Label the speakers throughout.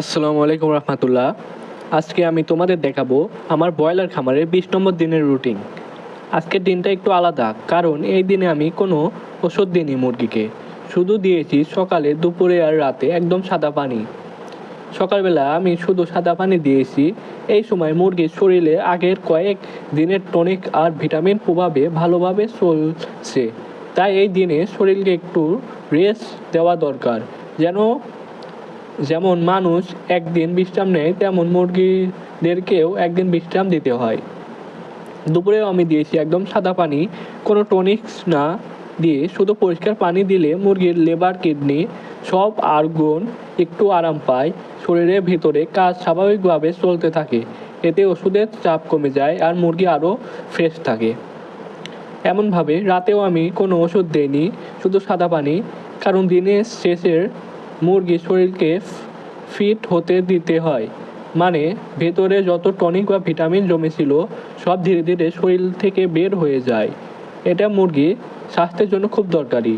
Speaker 1: আসসালামু আলাইকুম রহমতুল্লাহ। আজকে আমি তোমাদের দেখাবো আমার ব্রয়লার খামারের 20 নম্বর দিনের রুটিন। আজকের দিনটা একটু আলাদা, কারণ এই দিনে আমি কোনো ওষুধ দিইনি মুরগিকে। শুধু দিয়েছি সকালে, দুপুরে আর রাতে একদম সাদা পানি। সকালবেলা আমি শুধু সাদা পানি দিয়েছি। এই সময় মুরগির শরীরে আগের কয়েক দিনের টনিক আর ভিটামিন প্রভাবে ভালোভাবে চলছে, তাই এই দিনে শরীরকে একটু রেস্ট দেওয়া দরকার। যেন যেমন মানুষ একদিন বিশ্রাম নেয়, তেমন মুরগিদেরকেও একদিন বিশ্রাম দিতে হয়। দুপুরেও আমি দিয়েছি একদম সাদা পানি, কোনো টনিক্স না দিয়ে শুধু পরিষ্কার পানি দিলে মুরগির লিভার, কিডনি সব আর্গন একটু আরাম পায়। শরীরের ভিতরে কাজ স্বাভাবিকভাবে চলতে থাকে। এতে ওষুধের চাপ কমে যায় আর মুরগি আরও ফ্রেশ থাকে। এমনভাবে রাতেও আমি কোনো ওষুধ দেইনি, শুধু সাদা পানি, কারণ দিনের শেষের মুরগির শরীরকে ফিট হতে দিতে হয়। মানে ভেতরে যত টনিক বা ভিটামিন জমেছিল সব ধীরে ধীরে শরীর থেকে বের হয়ে যায়। এটা মুরগির স্বাস্থ্যের জন্য খুব দরকারি।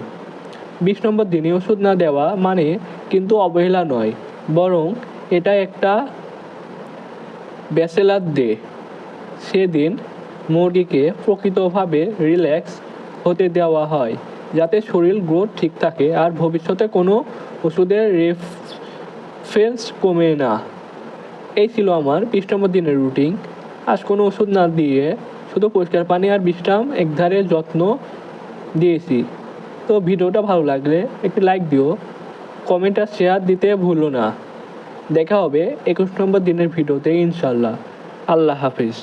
Speaker 1: 20 নম্বর দিনে ওষুধ না দেওয়া মানে কিন্তু অবহেলা নয়, বরং এটা একটা ব্যাচেলার ডে। সেদিন মুরগিকে প্রকৃতভাবে রিল্যাক্স হতে দেওয়া হয়, যাতে শরীর গ্রোথ ঠিক থাকে আর ভবিষ্যতে কোনো ওষুধের রেফারেন্স কমে না। এই ছিল আমার 20 নম্বর দিনের রুটিন। আজ কোনো ওষুধ না দিয়ে শুধু পরিষ্কার পানি আর বিশ্রাম একধারে যত্ন দিয়েছি। তো ভিডিওটা ভালো লাগলে একটি লাইক দিও, কমেন্ট আর শেয়ার দিতে ভুলো না। দেখা হবে 21 নম্বর দিনের ভিডিওতে ইনশাল্লাহ। আল্লাহ হাফিজ।